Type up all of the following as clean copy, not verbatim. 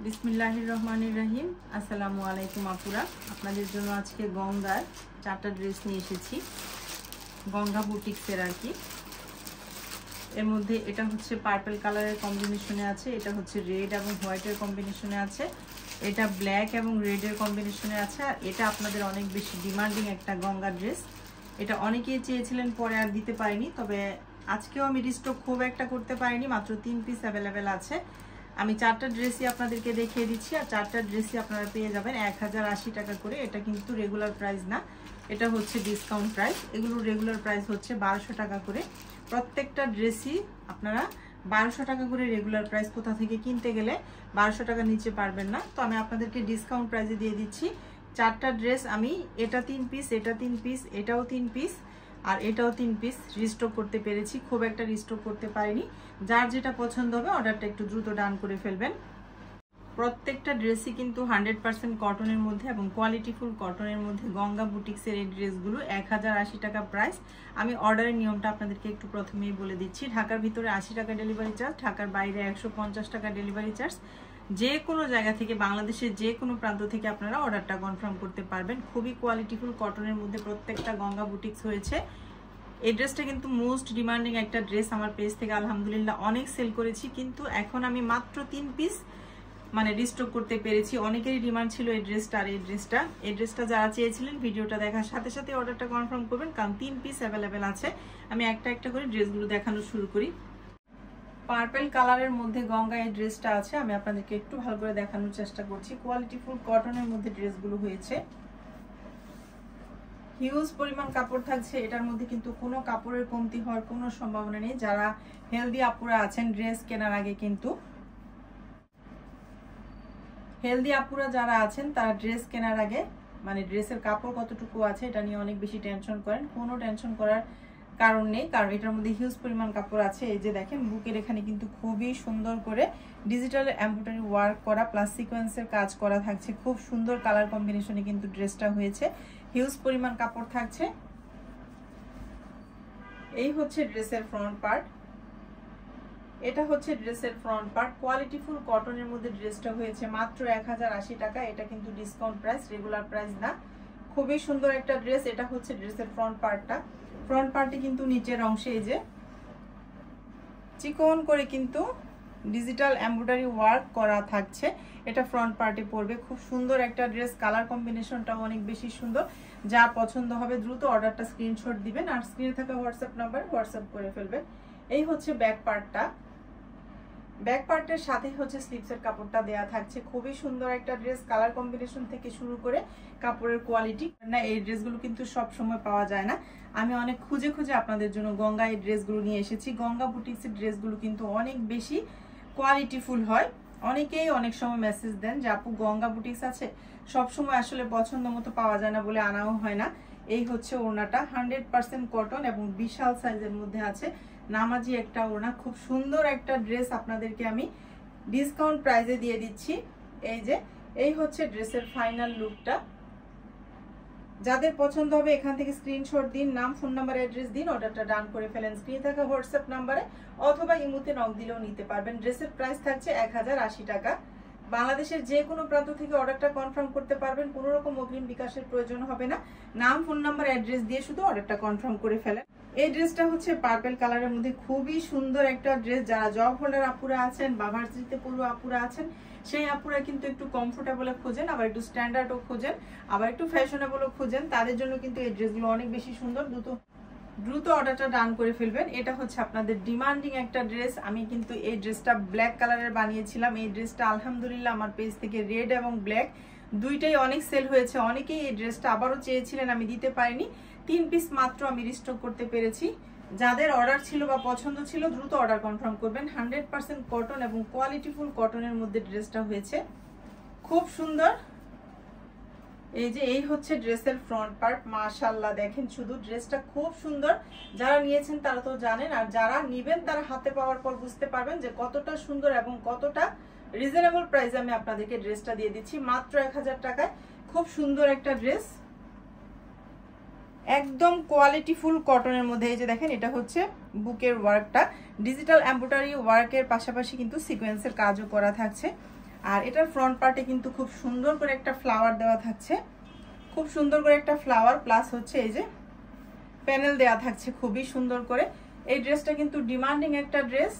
বিসমিল্লাহির রহমানির রহিম। আসসালামু আলাইকুম আপুরা, আপনাদের জন্য আজকে গঙ্গার 4টা ড্রেস নিয়ে এসেছি, গঙ্গা বুটিক্সের আর কি। এর মধ্যে এটা হচ্ছে পার্পল কালারের কম্বিনেশনে আছে, এটা হচ্ছে রেড এবং হোয়াইটের কম্বিনেশনে আছে, এটা ব্ল্যাক এবং রেডের কম্বিনেশনে আছে, আর এটা আপনাদের অনেক বেশি ডিমান্ডিং একটা গঙ্গা ড্রেস। এটা অনেকেই চেয়েছিলেন, পরে আর দিতে পারিনি, তবে আজকেও আমি রিস্টক খুব একটা করতে পারিনি, মাত্র 3 পিস অ্যাভেলেবেল আছে। আমি 4টা ড্রেসই আপনাদেরকে দেখিয়ে দিচ্ছি, আর 4টা ড্রেসই আপনারা পেয়ে যাবেন 1080 টাকা করে। এটা কিন্তু রেগুলার প্রাইস না, এটা হচ্ছে ডিসকাউন্ট প্রাইস। এগুলোর রেগুলার প্রাইস হচ্ছে 1200 টাকা করে। প্রত্যেকটা ড্রেসই আপনারা 1200 টাকা করে রেগুলার প্রাইস, কোথা থেকে কিনতে গেলে 1200 টাকার নিচে পারবেন না। তো আমি আপনাদেরকে ডিসকাউন্ট প্রাইসে দিয়ে দিচ্ছি 4টা ড্রেস। আমি এটা 3 পিস, এটা 3 পিস, এটাও 3 পিস, আর এটাও 3 পিস রিস্টক করতে পেরেছি, খুব একটা রিস্টক করতে পারিনি। যার যেটা পছন্দ হবে অর্ডারটা একটু দ্রুত ডান করে ফেলবেন। প্রত্যেকটা ড্রেসই কিন্তু 100% কটনের মধ্যে এবং কোয়ালিটিফুল কটনের মধ্যে গঙ্গা বুটিক্সের এই ড্রেসগুলো 1080 টাকা প্রাইস। আমি অর্ডারের নিয়মটা আপনাদেরকে একটু প্রথমেই বলে দিচ্ছি। ঢাকার ভিতরে 80 টাকা ডেলিভারি চার্জ, ঢাকার বাইরে 150 টাকা ডেলিভারি চার্জ। যে কোনো জায়গা থেকে, বাংলাদেশের যে কোনো প্রান্ত থেকে আপনারা অর্ডারটা কনফার্ম করতে পারবেন। খুবই কোয়ালিটিফুল কটনের মধ্যে প্রত্যেকটা গঙ্গা বুটিক্স হয়েছে। এই ড্রেসটা কিন্তু মোস্ট ডিমান্ডিং একটা ড্রেস, আমার পেজ থেকে আলহামদুলিল্লাহ অনেক সেল করেছি, কিন্তু এখন আমি মাত্র 3 পিস মানে রিস্টক করতে পেরেছি। অনেকেরই ডিমান্ড ছিল এই ড্রেসটা, আর এই ড্রেসটা যারা চেয়েছিলেন ভিডিওটা দেখার সাথে সাথে অর্ডারটা কনফার্ম করবেন, কারণ 3 পিস অ্যাভেলেবেল আছে। আমি একটা একটা করে ড্রেসগুলো দেখানো শুরু করি। পার্পল কালারের মধ্যে গঙ্গা এই ড্রেসটা আছে, আমি আপনাদেরকে একটু ভালো করে দেখানোর চেষ্টা করছি। কোয়ালিটিফুল কটনের মধ্যে ড্রেসগুলো হয়েছে, হিউজ পরিমাণ কাপড় থাকছে এটার মধ্যে, কিন্তু কোনো কাপড়ের কমতি হওয়ার কোনো সম্ভাবনা নেই। যারা হেলদি আপুরা আছেন, ড্রেস কেনার আগে কিন্তু হেলদি আপুরা যারা আছেন তারা ড্রেস কেনার আগে মানে ড্রেসের কাপড় কতটুকু আছে এটা নিয়ে অনেক বেশি টেনশন করেন। কোনো টেনশন করার কারণ নেই, কারণ এটার মধ্যে হিউজ পরিমাণ কাপড় আছে। এই যে দেখেন, বুকের এখানে কিন্তু খুবই সুন্দর করে ডিজিটাল এমব্রয়ডারি ওয়ার্ক করা প্লাস সিকোয়েন্সের কাজ করা থাকছে। খুব সুন্দর কালার কম্বিনেশনে কিন্তু ড্রেসটা হয়েছে, হিউজ পরিমাণ কাপড় থাকছে। এই হচ্ছে ড্রেসের ফ্রন্ট পার্ট, এটা হচ্ছে ড্রেসের ফ্রন্ট পার্ট। কোয়ালিটিফুল কটনের মধ্যে ড্রেসটা হয়েছে মাত্র 1080 টাকা। এটা কিন্তু ডিসকাউন্ট প্রাইস, রেগুলার প্রাইস না। খুবই সুন্দর একটা ড্রেস। এটা হচ্ছে ড্রেসের ফ্রন্ট পার্টটা। ফ্রন্ট পার্টে কিন্তু নিচের অংশে এই যে চিকন করে কিন্তু ডিজিটাল এমব্রয়ডারি ওয়ার্ক করা থাকছে, এটা ফ্রন্ট পার্টে পড়বে। খুব সুন্দর একটা ড্রেস, কালার কম্বিনেশনটাও অনেক বেশি সুন্দর। যা পছন্দ হবে দ্রুত অর্ডারটা স্ক্রিনশট দিবেন, আর স্ক্রিনে থাকা হোয়াটসঅ্যাপ নাম্বার হোয়াটসঅ্যাপ করে ফেলবেন। এই হচ্ছে ব্যাক পার্টটা, ব্যাক পার্টের সাথে হচ্ছে স্লিভসের কাপড়টা দেয়া থাকছে। খুবই সুন্দর একটা ড্রেস, কালার কম্বিনেশন থেকে শুরু করে কাপড়ের কোয়ালিটি না, এই ড্রেসগুলো কিন্তু সব সময় পাওয়া যায় না। আমি অনেক খুঁজে খুঁজে আপনাদের জন্য গঙ্গা এই ড্রেসগুলো নিয়ে এসেছি। গঙ্গা বুটিক্সের ড্রেসগুলো কিন্তু অনেক বেশি কোয়ালিটিফুল হয়। অনেকেই অনেক সময় মেসেজ দেন যে আপু গঙ্গা বুটিক্স আছে, সব সময় আসলে পছন্দ মতো পাওয়া যায় না বলে আনাও হয় না। এই হচ্ছে ওড়নাটা, 100% কটন এবং বিশাল সাইজের মধ্যে আছে, নামাজি একটা ওড়না। খুব সুন্দর একটা ড্রেস আপনাদেরকে আমি ডিসকাউন্ট প্রাইসে দিয়ে দিচ্ছি। এই হচ্ছে ড্রেসের ফাইনাল লুকটা। যাদের পছন্দ হবে এখান থেকে স্ক্রিনশট দিন, নাম, ফোন নাম্বার, অ্যাড্রেস দিন, অর্ডারটা ডান করে ফেলেন স্ক্রিনে থাকা হোয়াটসঅ্যাপ নাম্বারে, অথবা ইমোতে নক দিলেও নিতে পারবেন। ড্রেসের প্রাইস থাকছে 1080 টাকা। বাংলাদেশের যে কোনো প্রান্ত থেকে অর্ডারটা কনফার্ম করতে পারবেন, কোনো রকম অগ্রিম বিকাশের প্রয়োজন হবে না। নাম, ফোন নাম্বার, অ্যাড্রেস দিয়ে শুধু অর্ডারটা কনফার্ম করে ফেলেন। এই ড্রেসটা হচ্ছে পার্পল কালারের মধ্যে খুবই সুন্দর একটা ড্রেস। যারা জব হোল্ডার আপুরা আছেন বা ভার্সিটিতে পড়ুয়া আপুরা আছেন, সেই আপুরা কিন্তু একটু কমফোর্টেবলও খোঁজেন, আবার একটু স্ট্যান্ডার্ডও খোঁজেন, আবার একটু ফ্যাশনেবলও খোঁজেন, তাদের জন্য কিন্তু এই ড্রেসগুলো অনেক বেশি সুন্দর। দ্রুত অর্ডারটা ডান করে ফেলবেন। এটা হচ্ছে আপনাদের ডিমান্ডিং একটা ড্রেস। আমি কিন্তু এই ড্রেসটা ব্ল্যাক কালারের বানিয়েছিলাম। এই ড্রেসটা আলহামদুলিল্লাহ আমার পেজ থেকে রেড এবং ব্ল্যাক দুইটাই অনেক সেল হয়েছে। অনেকেই এই ড্রেসটা আবারও চেয়েছিলেন, আমি দিতে পারিনি। 3 পিস মাত্র আমি রিস্টক করতে পেরেছি। যাদের অর্ডার ছিল বা পছন্দ ছিল দ্রুত অর্ডার কনফার্ম করবেন। 100% কটন এবং কোয়ালিটিফুল কটনের মধ্যে ড্রেসটা হয়েছে, খুব সুন্দর। এই হচ্ছে ড্রেসের ফ্রন্ট পার্ট। মাশাআল্লাহ, দেখেন শুধু ড্রেসটা খুব সুন্দর। যারা নিয়েছেন তারা তো জানেন, আর যারা নিবেন তারা হাতে পাওয়ার পর বুঝতে পারবেন যে কতটা সুন্দর এবং কতটা রিজনেবল প্রাইসে আমি আপনাদেরকে ড্রেসটা দিয়ে দিচ্ছি মাত্র 1000 টাকায়। খুব সুন্দর একটা ড্রেস, একদম কোয়ালিটিফুল কটনের মধ্যে। এই যে দেখেন, এটা হচ্ছে বুকের ওয়ার্কটা, ডিজিটাল এমব্রয়ডারি ওয়ার্কের পাশাপাশি কিন্তু সিকোয়েন্সের কাজও করা থাকছে। আর এটার ফ্রন্ট পার্টে কিন্তু খুব সুন্দর করে একটা ফ্লাওয়ার দেওয়া থাকছে, খুব সুন্দর করে একটা ফ্লাওয়ার, প্লাস হচ্ছে এই যে প্যানেল দেওয়া থাকছে খুবই সুন্দর করে। এই ড্রেসটা কিন্তু ডিমান্ডিং একটা ড্রেস,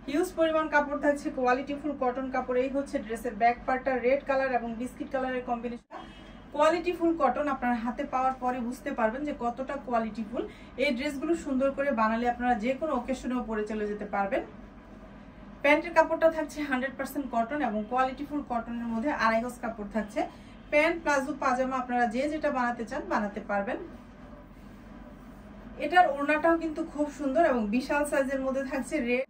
হিউজ পরিমাণ কাপড় থাকছে, কোয়ালিটিফুল কটন কাপড়। এই হচ্ছে ড্রেসের ব্যাক পার্টটা, রেড কালার এবং বিস্কিট কালারের কম্বিনেশন। কোয়ালিটিফুল কটন, আপনারা হাতে পাওয়ার পরে বুঝতে পারবেন যে কতটা কোয়ালিটিফুল। এই ড্রেসগুলো সুন্দর করে বানালে আপনারা যে কোনো অকেশনেও পরে চলে যেতে পারবেন। প্যান্টের কাপড়টা থাকছে 100% কটন এবং কোয়ালিটিফুল কটনের মধ্যে আড়াই গজ কাপড় থাকছে। প্যান্ট, প্লাজো, পাজামা আপনারা যে যেটা বানাতে চান বানাতে পারবেন। এটার ওড়নাটাও কিন্তু খুব সুন্দর এবং বিশাল সাইজের মধ্যে থাকছে রেড।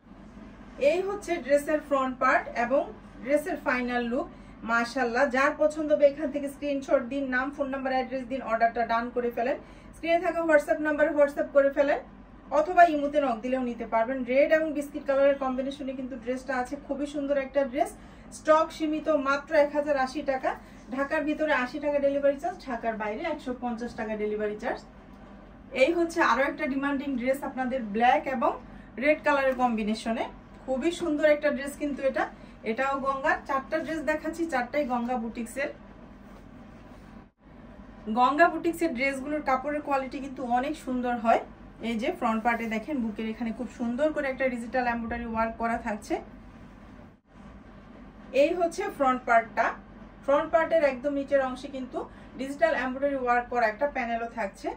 এই হচ্ছে ড্রেসের ফ্রন্ট পার্ট এবং ড্রেসের ফাইনাল লুক। মাশাআল্লাহ, যার পছন্দ হবে এখান থেকে স্ক্রিনশট দিন, নাম, ফোন নাম্বার, অ্যাড্রেস দিন, অর্ডারটা ডান করে ফেলেন। স্ক্রিনে থাকা হোয়াটসঅ্যাপ নাম্বারে হোয়াটসঅ্যাপ করে ফেলেন অথবা ইমোতে নক দিলেও নিতে পারবেন। রেড এবং বিস্কিট কালারের কম্বিনেশনে কিন্তু ড্রেসটা আছে, খুবই সুন্দর একটা ড্রেস। স্টক সীমিত, মাত্র 1080 টাকা। ঢাকার ভিতরে 80 টাকা ডেলিভারি চার্জ, ঢাকার বাইরে 150 টাকা ডেলিভারি চার্জ। এই হচ্ছে আরো একটা ডিমান্ডিং ড্রেস আপনাদের, ব্ল্যাক এবং রেড কালারের কম্বিনেশনে। খুবই সুন্দর একটা ড্রেস কিন্তু এটাও গঙ্গা। চারটা ড্রেস দেখাচ্ছি, চারটাই গঙ্গা বুটিক্সের। গঙ্গা বুটিক্সের ড্রেসগুলোর কাপড়ের কোয়ালিটি কিন্তু অনেক সুন্দর হয়। এই যে ফ্রন্ট পার্টে দেখেন, বুকের এখানে খুব সুন্দর করে একটা ডিজিটাল এমব্রয়ডারি ওয়ার্ক করা থাকছে। এই হচ্ছে ফ্রন্ট পার্টটা। ফ্রন্ট পার্টের একদম নিচের অংশে কিন্তু ডিজিটাল এমব্রয়ডারি ওয়ার্ক করা একটা প্যানেলও থাকছে।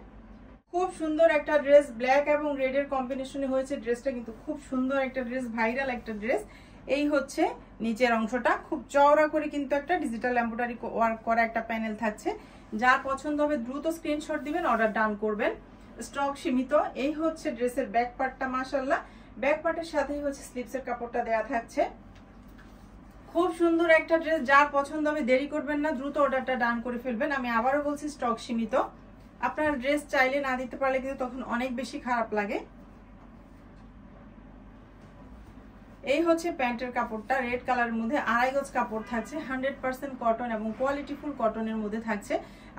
খুব সুন্দর একটা ড্রেস, ব্ল্যাক এবং রেড এর কম্বিনেশনে হয়েছে ড্রেসটা, কিন্তু খুব সুন্দর একটা ড্রেস, ভাইরাল একটা ড্রেস। এই হচ্ছে নিচের অংশটা, খুব চওড়া করে কিন্তু একটা ডিজিটাল এমব্রয়ডারি ওয়ার্ক করা একটা প্যানেল থাকছে। যার পছন্দ হবে দ্রুত স্ক্রিনশট দিবেন, অর্ডার ডান করবেন, স্টক সীমিত। এই হচ্ছে ড্রেসের ব্যাক পার্টটা। মাশাআল্লাহ, ব্যাক পার্টের সাথেই হচ্ছে স্লিপসের কাপড়টা দেয়া থাকছে। খুব সুন্দর একটা ড্রেস, যার পছন্দ হবে দেরি করবেন না, দ্রুত অর্ডারটা ডান করে ফেলবেন। আমি আবারও বলছি, স্টক সীমিত। আপনার ড্রেস চাইলে না দিতে পারলে কিন্তু তখন অনেক বেশি খারাপ লাগে। এই হচ্ছে প্যান্টের কাপড়টা, রেড কালারের মধ্যে আড়াই গজ কাপড় থাকছে, 100% কটন এবং কোয়ালিটিফুল কটনের মধ্যে থাকছে।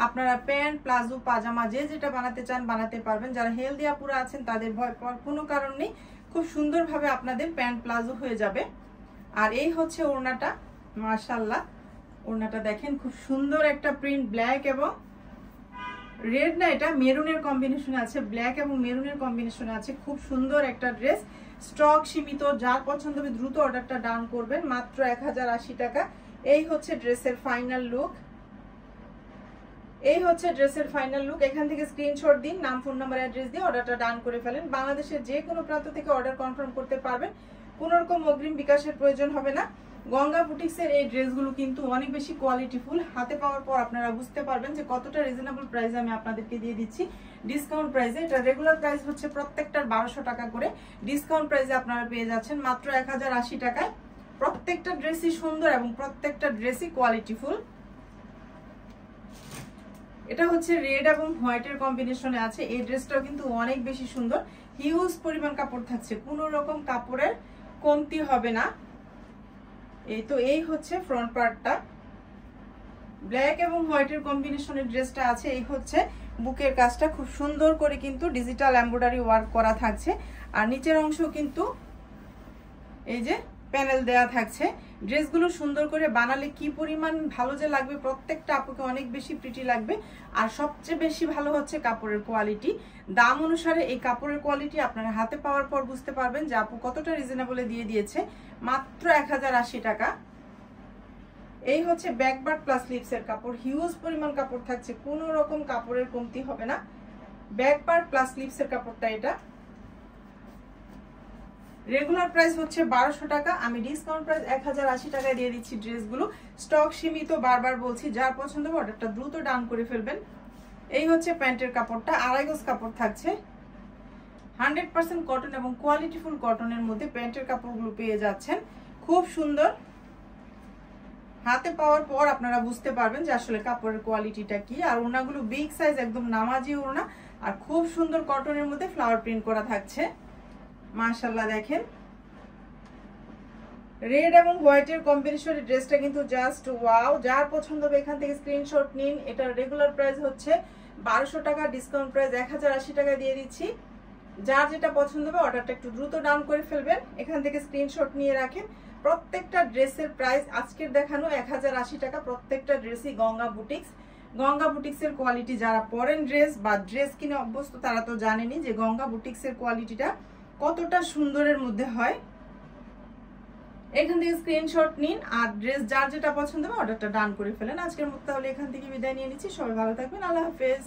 আপনারা প্যান্ট, প্লাজো, পাজামা যে যেটা বানাতে চান বানাতে পারবেন। যারা হেলদি আপুরা আছেন তাদের ভয় পাওয়ার কোনো কারণ নেই, খুব সুন্দরভাবে আপনাদের প্যান্ট প্লাজো হয়ে যাবে। আর এই হচ্ছে ওড়নাটা। মাশাআল্লাহ, ওড়নাটা দেখেন, খুব সুন্দর একটা প্রিন্ট, ব্ল্যাক এবং রেড না, এটা মেরুনের কম্বিনেশনে আছে, ব্ল্যাক এবং মেরুনের কম্বিনেশনে আছে। খুব সুন্দর একটা ড্রেস, স্টক সীমিত। যার পছন্দ হবে দ্রুত অর্ডারটা ডান করবেন, মাত্র 1080 টাকা। এই হচ্ছে ড্রেসের ফাইনাল লুক। এই হচ্ছে ড্রেসের ফাইনাল লুক। এখান থেকে স্ক্রিনশট দিন, নাম, ফোন নাম্বার, অ্যাড্রেস দিয়ে অর্ডারটা ডান করে ফেলেন। বাংলাদেশের যে কোনো প্রান্ত থেকে অর্ডার কনফার্ম করতে পারবেন, কোনো রকম অগ্রিম বিকাশের প্রয়োজন হবে না। গঙ্গা বুটিক্সের এই ড্রেসগুলো কিন্তু অনেক বেশি কোয়ালিটিফুল। হাতে পাওয়ার পর আপনারা বুঝতে পারবেন যে কতটা রিজনেবল প্রাইসে আমি আপনাদেরকে দিয়ে দিচ্ছি, ডিসকাউন্ট প্রাইসে। এটা রেগুলার প্রাইস হচ্ছে প্রত্যেকটার 1200 টাকা করে, ডিসকাউন্ট প্রাইসে আপনারা পেয়ে যাচ্ছেন মাত্র 1080 টাকায়। প্রত্যেকটা ড্রেসই সুন্দর এবং প্রত্যেকটা ড্রেসই কোয়ালিটিফুল। এটা হচ্ছে রেড এবং হোয়াইটের কম্বিনেশনে আছে। এই ড্রেসটাও কিন্তু অনেক বেশি সুন্দর, হিউজ পরিমাণ কাপড় থাকছে, কোনো রকম কাপড়ের কমতি হবে না। এই হচ্ছে ফ্রন্ট পার্টটা, ব্ল্যাক এবং হোয়াইটের কম্বিনেশনের ড্রেসটা আছে। এই হচ্ছে বুকের কাজটা, খুব সুন্দর করে কিন্তু ডিজিটাল এমব্রয়ডারি ওয়ার্ক করা থাকছে। আর নিচের অংশ কিন্তু এই যে প্যানেল দেয়া থাকছে। ড্রেসগুলো সুন্দর করে বানালে কি পরিমাণ ভালো যে লাগবে, প্রত্যেকটা আপুকে অনেক বেশি প্রিটি লাগবে। আর সবচেয়ে বেশি ভালো হচ্ছে কাপড়ের কোয়ালিটি। দাম অনুসারে এই কাপড়ের কোয়ালিটি আপনারা হাতে পাওয়ার পর বুঝতে পারবেন যে আপু কতটা রিজনেবলে দিয়ে দিয়েছে, মাত্র 1080 টাকা। এই হচ্ছে ব্যাকবার্ড প্লাস স্লিভসের কাপড়, হিউজ পরিমাণ কাপড় থাকছে, কোনো রকম কাপড়ের কমতি হবে না। ব্যাকবার্ড প্লাস স্লিভসের কাপড়টা এটা। রেগুলার প্রাইস হচ্ছে 1200 টাকা, আমি ডিসকাউন্ট প্রাইস 1080 টাকায় দিয়ে দিচ্ছি ড্রেসগুলো। স্টক সীমিত, বারবার বলছি, যার পছন্দ হবে অর্ডারটা দ্রুত ডান করে ফেলবেন। এই হচ্ছে প্যান্টের কাপড়টা, আড়াই গজ কাপড় থাকছে, 100% কটন এবং কোয়ালিটিফুল কটনের মধ্যে প্যান্টের কাপড়গুলো পেয়ে যাচ্ছেন। খুব সুন্দর, হাতে পাওয়ার পর আপনারা বুঝতে পারবেন যে আসলে কাপড়ের কোয়ালিটিটা কি। আর ওড়নাগুলো বিগ সাইজ, একদম নামাজি ওড়না, আর খুব সুন্দর কটনের মধ্যে ফ্লাওয়ার প্রিন্ট করা থাকছে। মাশাআল্লাহ, দেখেন রেড এবং হোয়াইটের কম্বিনেশনের ড্রেসটা কিন্তু জাস্ট ওয়াও। যার পছন্দ হবে এখান থেকে স্ক্রিনশট নিন। এটার রেগুলার প্রাইস হচ্ছে 1200 টাকা, ডিসকাউন্ট প্রাইস 1080 টাকা দিয়ে দিচ্ছি। যার যেটা পছন্দ হবে অর্ডারটা একটু দ্রুত ডাউন করে ফেলবেন, এখান থেকে স্ক্রিনশট নিয়ে রাখেন। প্রত্যেকটা ড্রেসের প্রাইস আজকের দেখানো 1080 টাকা। প্রত্যেকটা ড্রেসই গঙ্গা বুটিক্স। গঙ্গা বুটিক্সের কোয়ালিটি যারা পরেন ড্রেস বা ড্রেস কিনে অভ্যস্ত তারা তো জানেনই যে গঙ্গা বুটিক্সের কোয়ালিটিটা কতটা সুন্দরের মধ্যে হয়। এখান থেকে স্ক্রিনশট নিন আর ড্রেস যার যেটা পছন্দ হবে অর্ডারটা ডান করে ফেলেন। আজকের মতো তাহলে এখান থেকে বিদায় নিয়ে নিচ্ছি। সবাই ভালো থাকবেন, আল্লাহ হাফেজ।